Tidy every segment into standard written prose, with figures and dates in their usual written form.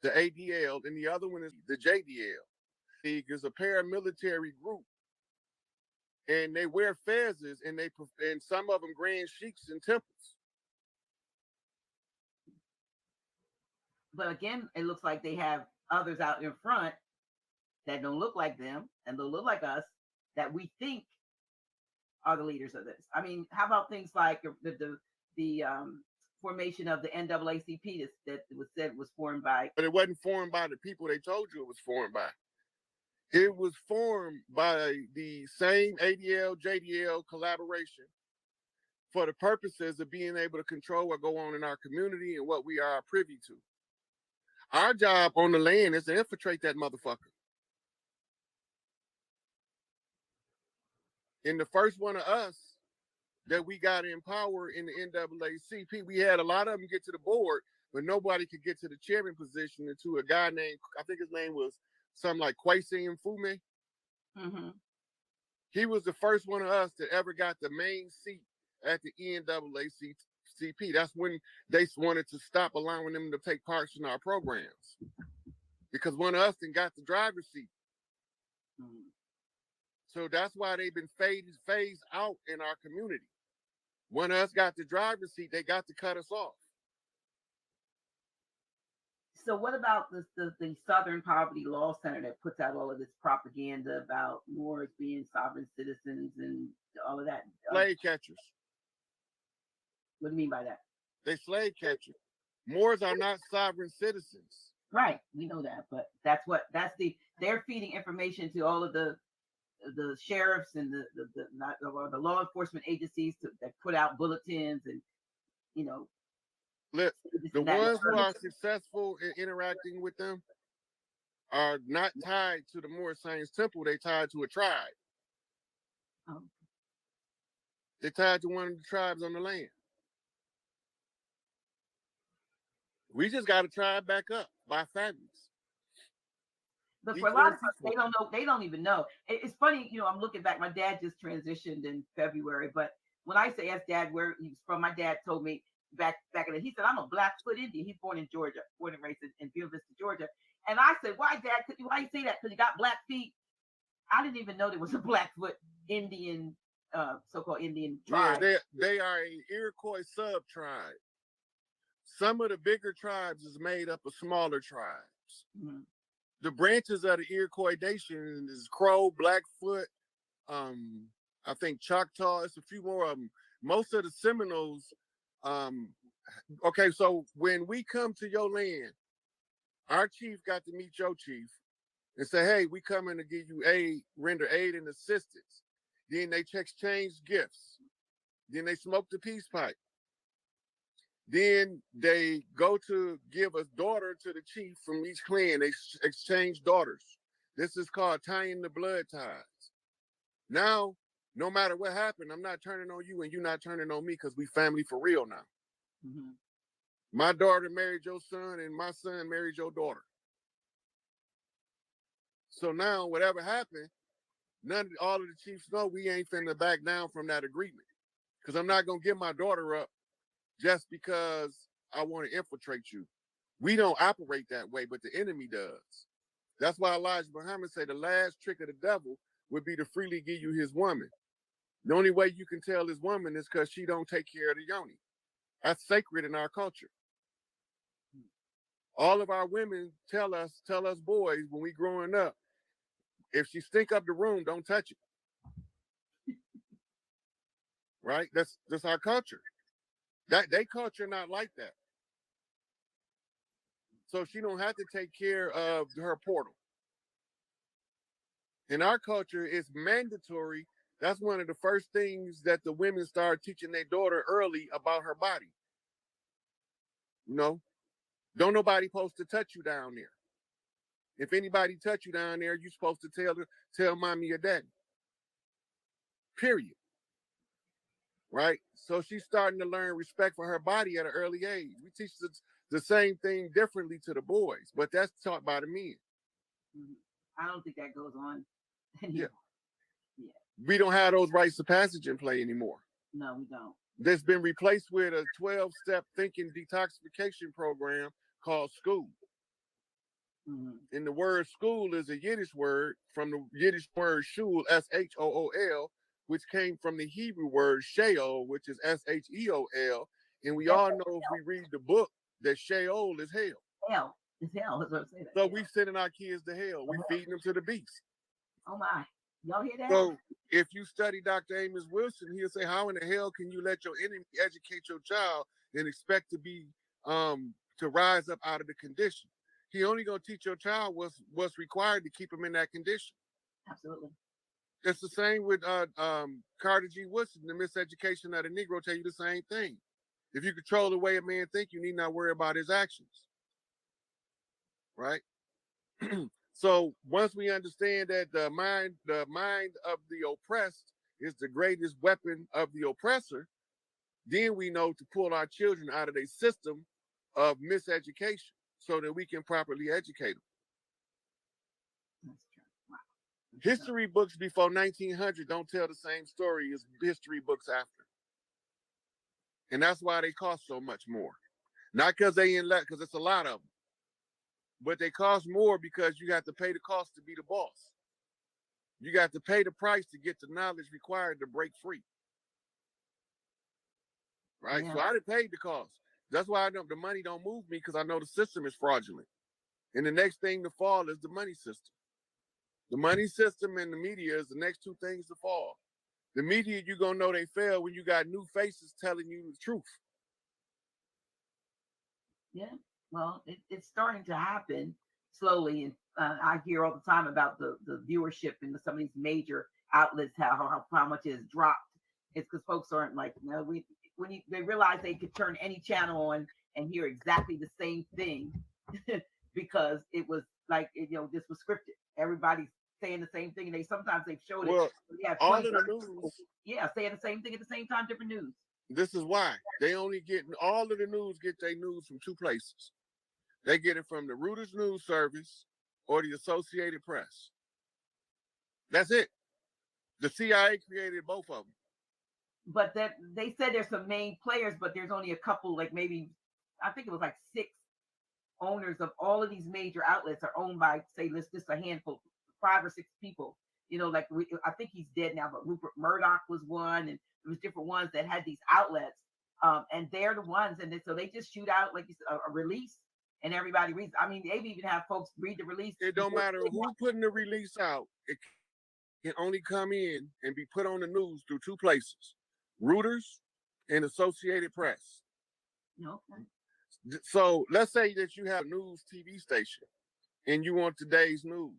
the ADL, and the other one is the JDL. League is a paramilitary group, and they wear fezzes, and some of them grand sheiks and temples. But again, it looks like they have others out in front that don't look like them and don't look like us that we think are the leaders of this. I mean, how about things like the formation of the NAACP that was said was formed by? But it wasn't formed by the people they told you it was formed by. It was formed by the same ADL, JDL collaboration for the purposes of being able to control what go on in our community and what we are privy to. Our job on the land is to infiltrate that motherfucker. And the first one of us that we got in power in the NAACP, we had a lot of them get to the board, but nobody could get to the chairman position until a guy named, I think his name was something like Kwesi Mfume. Mm-hmm. He was the first one of us that ever got the main seat at the NAACP. That's when they wanted to stop allowing them to take parts in our programs, because one of us then got the driver's seat. Mm-hmm. So that's why they've been phased out in our community. When us got the driver's seat, they got to cut us off. So what about the Southern Poverty Law Center that puts out all of this propaganda about Moors being sovereign citizens and all of that? Slave catchers. What do you mean by that? They slave catchers. Moors are not sovereign citizens. Right, we know that, but they're feeding information to all of the sheriffs and the law enforcement agencies that put out bulletins and, you know. Look, the ones who are successful in interacting with them are not tied to the Moor Science Temple. They tied to a tribe. Oh. They're tied to one of the tribes on the land. We just got to try it back up by families. But for a lot of us, they don't know. They don't even know. It's funny, you know. I'm looking back. My dad just transitioned in February, but when I say ask Dad where he's from, my dad told me back in the. He said I'm a Blackfoot Indian. He's born in Georgia, born and raised in Buena Vista, Georgia. And I said, why, Dad? Why you say that? Because you got black feet. I didn't even know there was a Blackfoot Indian, so-called Indian tribe. Yeah, they are an Iroquois sub-tribe. Some of the bigger tribes is made up of smaller tribes. Mm-hmm. The branches of the Iroquois Nation is Crow, Blackfoot, I think Choctaw. It's a few more of them. Most of the Seminoles. Okay, so when we come to your land, our chief got to meet your chief and say, hey, we coming to give you aid, render aid and assistance. Then they exchange gifts. Then they smoke the peace pipe. Then they go to give a daughter to the chief from each clan. They exchange daughters. This is called tying the blood ties. Now, no matter what happened, I'm not turning on you and you're not turning on me because we family for real now. Mm-hmm. My daughter married your son and my son married your daughter. So now, whatever happened, all of the chiefs know we ain't finna back down from that agreement, because I'm not going to give my daughter up just because I want to infiltrate you. We don't operate that way, but the enemy does. That's why Elijah Muhammad said the last trick of the devil would be to freely give you his woman. The only way you can tell his woman is because she don't take care of the yoni. That's sacred in our culture. All of our women tell us boys when we growing up, if she stink up the room, don't touch it. Right? That's our culture. That they culture not like that. So she don't have to take care of her portal. In our culture, it's mandatory. That's one of the first things that the women start teaching their daughter early about her body. You know, don't nobody supposed to touch you down there. If anybody touch you down there, you're supposed to tell mommy or daddy. Period. Right? So she's starting to learn respect for her body at an early age. We teach the same thing differently to the boys, but that's taught by the men. I don't think that goes on anymore. Yeah. We don't have those rites of passage in play anymore. No, we don't. That's been replaced with a 12-step thinking detoxification program called school. And the word school is a Yiddish word from the Yiddish word shul, Shool, which came from the Hebrew word Sheol, which is Sheol. And we all know if we read the book that Sheol is hell. Hell is hell. That's what I'm saying. So we sending our kids to hell. We feeding them to the beast. Oh my. Y'all hear that? So if you study Dr. Amos Wilson, he'll say, how in the hell can you let your enemy educate your child and expect to be to rise up out of the condition? He only gonna teach your child what's required to keep him in that condition. Absolutely. It's the same with Carter G. Woodson, the miseducation of the Negro tell you the same thing. If you control the way a man think, you need not worry about his actions. Right? So once we understand that the mind of the oppressed is the greatest weapon of the oppressor, then we know to pull our children out of a system of miseducation so that we can properly educate them. That's true. Wow. History books before 1900 don't tell the same story as history books after. And that's why they cost so much more. Not because because it's a lot of them. But they cost more because you have to pay the cost to be the boss. You got to pay the price to get the knowledge required to break free. Right? Yeah. So I done paid the cost. That's why the money don't move me, because I know the system is fraudulent. And the next thing to fall is the money system. The money system and the media is the next two things to fall. The media, you're going to know they fail when you got new faces telling you the truth. Yeah. Well, it's starting to happen slowly, and I hear all the time about the viewership in some of these major outlets, how much it has dropped. It's because folks aren't like, no, they realize they could turn any channel on and hear exactly the same thing because it was like, this was scripted. Everybody's saying the same thing, and they've showed it. All of the news. Yeah, saying the same thing at the same time, different news. This is why they only get all of the news get their news from two places. They get it from the Reuters News Service or the Associated Press. That's it. The CIA created both of them. But that they said there's some main players, but there's only a couple, like maybe, I think it was like 6 owners of all of these major outlets are owned by, say, just a handful, 5 or 6 people. I think he's dead now, but Rupert Murdoch was one, and there was different ones that had these outlets, and they're the ones, and so they just shoot out, like you said, a release, and everybody reads. I mean, they even have folks read the release. It don't matter who's putting the release out. It can only come in and be put on the news through 2 places: Reuters and Associated Press. Okay. So let's say that you have a news TV station and you want today's news.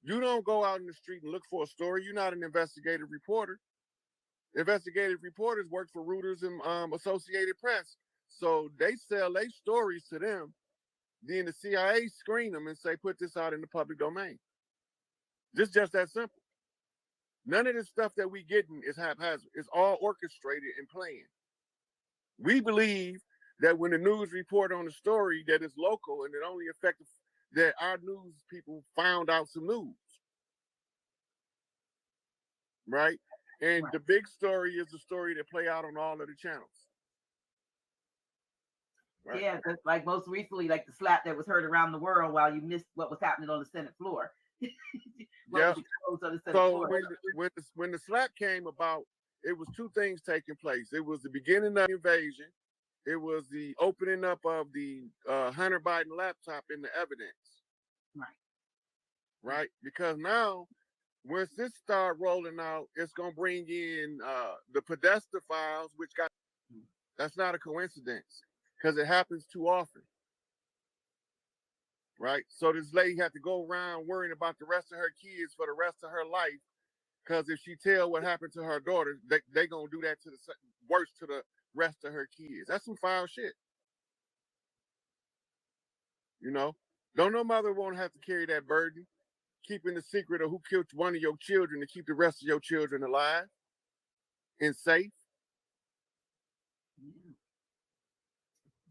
You don't go out in the street and look for a story. You're not an investigative reporter. Investigative reporters work for Reuters and Associated Press. So they sell their stories to them. Then the CIA screen them and say, put this out in the public domain. Just that simple. None of this stuff that we getting is haphazard. It's all orchestrated and planned. We believe that when the news report on the story that is local and it only affects that our news people found out some news. Right? And the big story is the story that play out on all of the channels. Right? Yeah, because like most recently, like the slap that was heard around the world while you missed what was happening on the Senate floor. Yeah. So when the slap came about, it was 2 things taking place. It was the beginning of the invasion. It was the opening up of the Hunter Biden laptop in the evidence. Right? Because now, once this start rolling out, it's going to bring in the Podesta files, which that's not a coincidence because it happens too often. Right? So this lady had to go around worrying about the rest of her kids for the rest of her life, because if she tell what happened to her daughter, they going to do that to the worst to the rest of her kids. That's some foul shit. Don't no mother won't have to carry that burden, keeping the secret of who killed one of your children to keep the rest of your children alive and safe.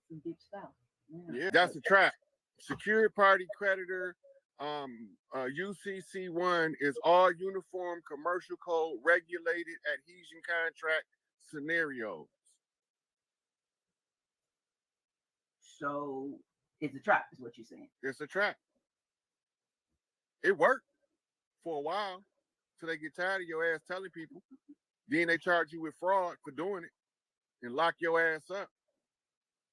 Some deep stuff. Yeah, that's a trap. Secured party creditor, UCC1 is all uniform commercial code regulated adhesion contract scenarios. So It's a trap, is what you're saying. It's a trap. It worked for a while till they get tired of your ass telling people. Then they charge you with fraud for doing it and lock your ass up.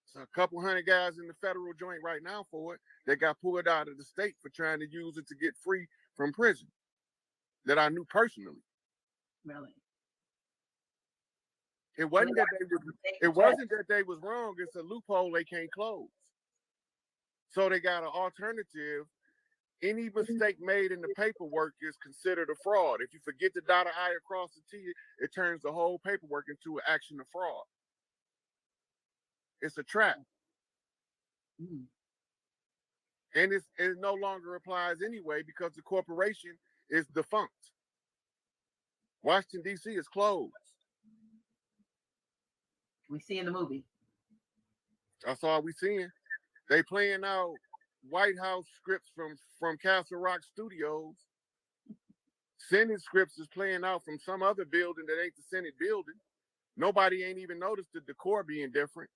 So a couple hundred guys in the federal joint right now for it that got pulled out of the state for trying to use it to get free from prison that I knew personally. Really? It wasn't that they was wrong. It's a loophole they can't close. So they got an alternative. Any mistake made in the paperwork is considered a fraud. If you forget to dot an I across the T, it turns the whole paperwork into an action of fraud. It's a trap. And it no longer applies anyway because the corporation is defunct. Washington, D.C. is closed. We see in the movie. That's all we seeing. They playing out White House scripts from Castle Rock Studios. Senate scripts is playing out from some other building that ain't the Senate building. Nobody ain't even noticed the decor being different.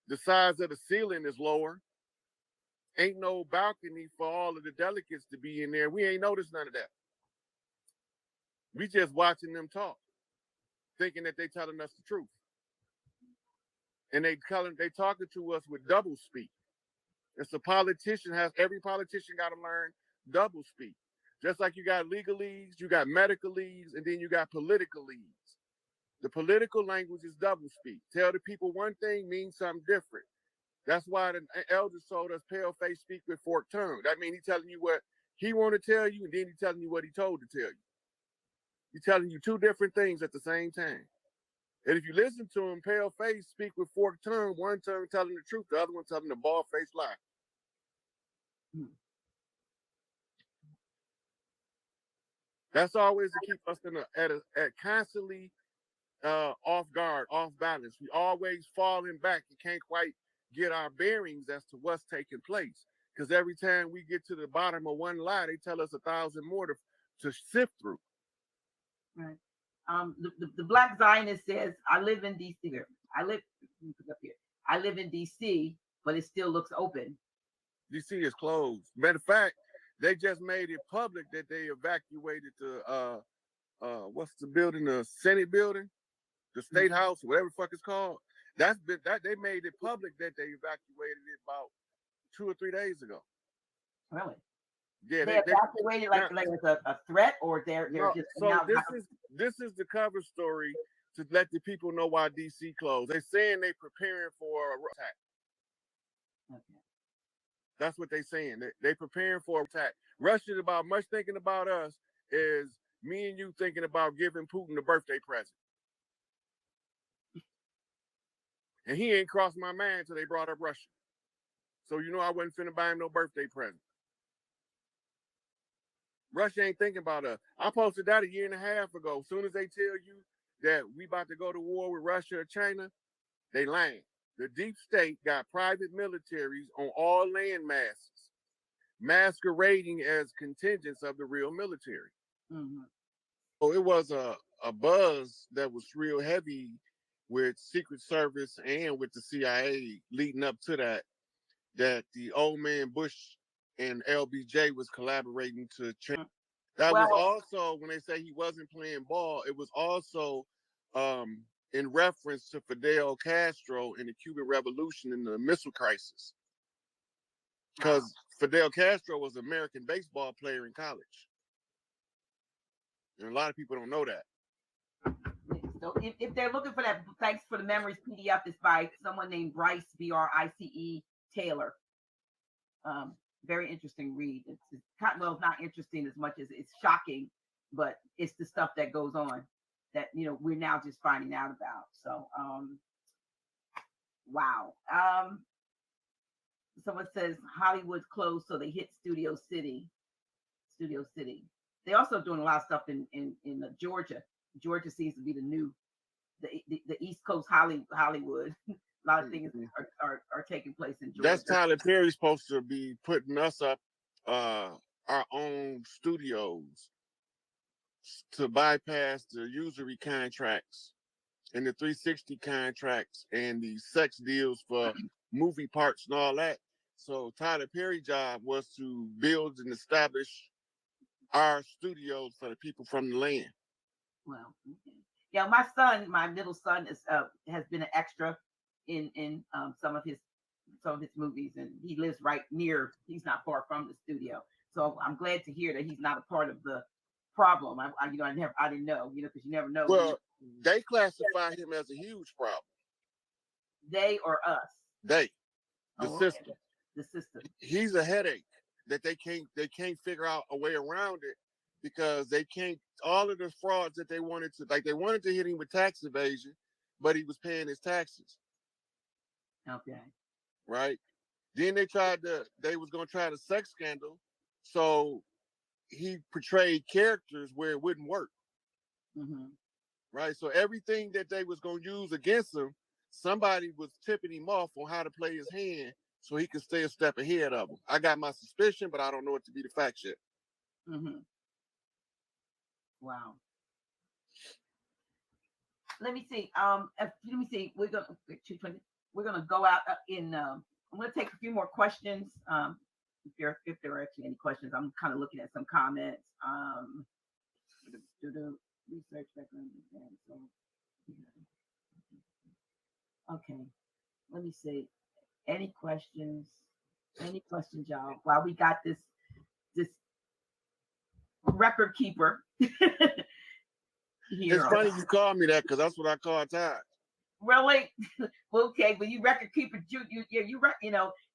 The size of the ceiling is lower. Ain't no balcony for all of the delegates to be in there. We ain't noticed none of that. We just watching them talk, thinking that they telling us the truth. And they talking to us with double speak. It's a politician every politician got to learn double speak. Just like you got legalese, you got medicalese, and then you got politicalese. The political language is double speak. Tell the people one thing means something different. That's why the elders told us pale face speak with forked tongue. That means he's telling you what he want to tell you, and then he's telling you what he told to tell you. He's telling you two different things at the same time. And if you listen to him, pale face speak with forked tongue, one tongue telling the truth, the other one telling the bald face lie. That's always to keep us at constantly off guard, off balance. We always falling back and can't quite get our bearings as to what's taking place. Because every time we get to the bottom of one lie, they tell us 1,000 more to sift through. Right. The Black Zionist says, I live in DC here. I live in DC, but it still looks open. DC is closed. Matter of fact, they just made it public that they evacuated the what's the building, the Senate building, the State House, whatever the fuck it's called. They made it public that they evacuated it about 2 or 3 days ago. Really? Yeah, they evacuated like it's a threat, or they're just. So this is the cover story to let the people know why DC closed. They're saying they're preparing for a attack. Okay. That's what they're saying. They preparing for an attack. Russia's about much thinking about us is me and you thinking about giving Putin a birthday present. And he ain't crossed my mind until they brought up Russia. So you know I wasn't finna buy him no birthday present. Russia ain't thinking about us. I posted that 1.5 years ago. As soon as they tell you that we about to go to war with Russia or China, they lying. The deep state got private militaries on all land masses, masquerading as contingents of the real military. Mm-hmm. So it was a buzz that was real heavy with Secret Service and with the CIA leading up to that the old man Bush and LBJ was collaborating to change. That was also, when they say he wasn't playing ball, it was also in reference to Fidel Castro in the Cuban Revolution and the missile crisis. Because Fidel Castro was an American baseball player in college. And a lot of people don't know that. So if they're looking for that, thanks for the memories PDF. It's by someone named Bryce, Brice Taylor. Very interesting read. It's not interesting as much as it's shocking, but it's the stuff that goes on that we're now just finding out about. So wow. Someone says Hollywood's closed, so they hit Studio City. They also doing a lot of stuff in Georgia. Georgia seems to be the East Coast Hollywood. A lot of things are taking place in Georgia. That's Tyler Perry's supposed to be putting us up our own studios to bypass the usury contracts and the 360 contracts and the sex deals for movie parts and all that. So Tyler Perry's job was to build and establish our studios for the people from the land. Well, okay. Yeah, my middle son is has been an extra in some of his movies, and he lives right near. He's not far from the studio, so I'm glad to hear that he's not a part of the problem. I didn't know, because you never know. Well, they classify him as a huge problem. They or us? They, the system. Okay. The system. He's a headache that they can't figure out a way around it, because they can't, all of the frauds that they wanted to hit him with tax evasion, but he was paying his taxes. Okay. Right. Then they was going to try the sex scandal. So he portrayed characters where it wouldn't work. Mm-hmm. Right. So everything that they was going to use against him, somebody was tipping him off on how to play his hand so he could stay a step ahead of him. I got my suspicion, but I don't know it to be the fact yet. Mm-hmm. Wow. Let me see. We're gonna go out in. I'm gonna take a few more questions. If there are actually any questions, I'm kind of looking at some comments. Do the research background. So, okay. Let me see. Any questions? Any questions, y'all? While we got this record keeper. It's funny you call me that, because that's what I call Todd. Really? Okay, but you record keeper,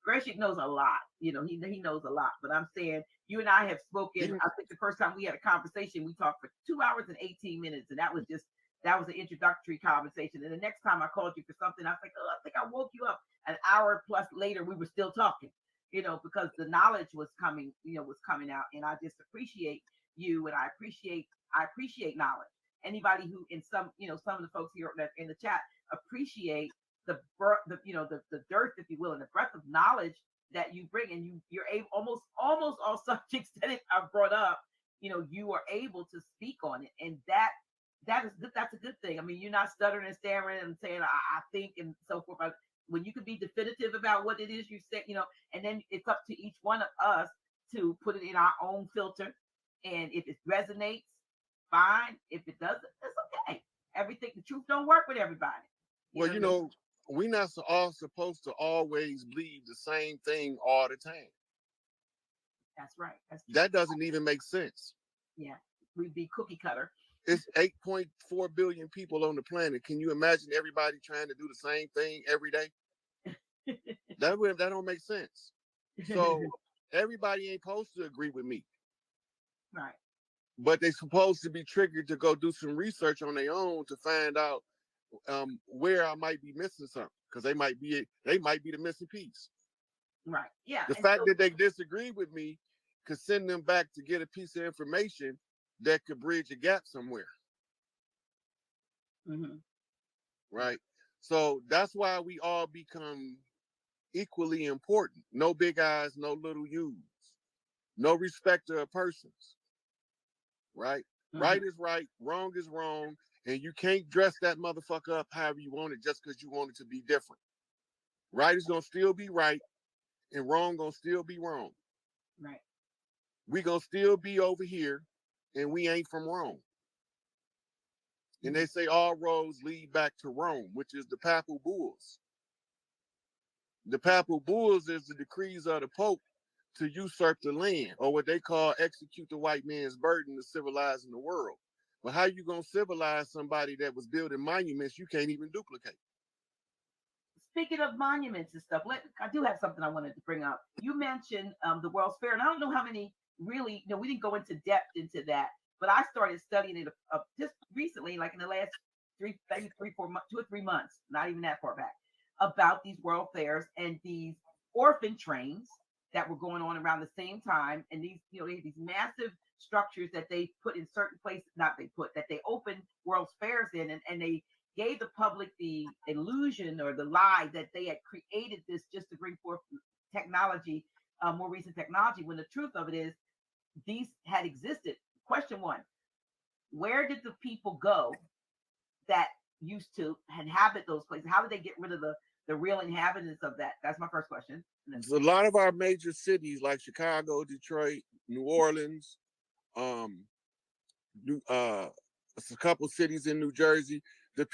Gresham knows a lot. He knows a lot. But I'm saying, you and I have spoken. I think the first time we had a conversation, we talked for 2 hours and 18 minutes, and that was an introductory conversation. And the next time I called you for something, I was like, I think I woke you up. An hour plus later, we were still talking. Because the knowledge was coming out, and I just appreciate you, and I appreciate knowledge. Anybody who, in some of the folks here in the chat appreciate the dearth, if you will, and the breadth of knowledge that you bring, and you're able, almost all subjects that are brought up, you are able to speak on it, and that's a good thing. I mean, you're not stuttering and stammering and saying I think and so forth. When you can be definitive about what it is you say, and then it's up to each one of us to put it in our own filter, and if it resonates, fine. If it doesn't, it's okay. Everything, the truth don't work with everybody. Well, we're not all supposed to always believe the same thing all the time. That's right. That doesn't even make sense. Yeah, we'd be cookie cutter. It's 8.4 billion people on the planet. Can you imagine everybody trying to do the same thing every day? That don't make sense. So everybody ain't supposed to agree with me. Right. But they're supposed to be triggered to go do some research on their own to find out where I might be missing something, because they might be the missing piece. Right. Yeah. The fact that they disagree with me could send them back to get a piece of information that could bridge a gap somewhere. Mm-hmm. Right. So that's why we all become equally important. No big eyes, no little U's, no respecter of persons. Right. Mm-hmm. Right is right, wrong is wrong, and you can't dress that motherfucker up however you want it just because you want it to be different. Right is gonna still be right, and wrong gonna still be wrong. Right. We gonna still be over here, and we ain't from Rome. Mm-hmm. And they say all roads lead back to Rome, which is the Papal Bulls. The Papal Bulls is the decrees of the Pope to usurp the land, or what they call execute the white man's burden of civilizing the world. But how you gonna civilize somebody that was building monuments you can't even duplicate? Speaking of monuments and stuff, I do have something I wanted to bring up. You mentioned the World's Fair, and I don't know how many really, we didn't go into depth into that, but I started studying it just recently, like in the last 2 or 3 months, not even that far back, about these World Fairs and these orphan trains that were going on around the same time, and these, they had these massive structures that they put in certain places, that they opened World's Fairs in, and they gave the public the illusion or the lie that they had created this just to bring forth technology, more recent technology, when the truth of it is these had existed. Question 1, where did the people go that used to inhabit those places? How did they get rid of the real inhabitants of that? That's my first question. A lot of our major cities like Chicago, Detroit, New Orleans, a couple cities in New Jersey,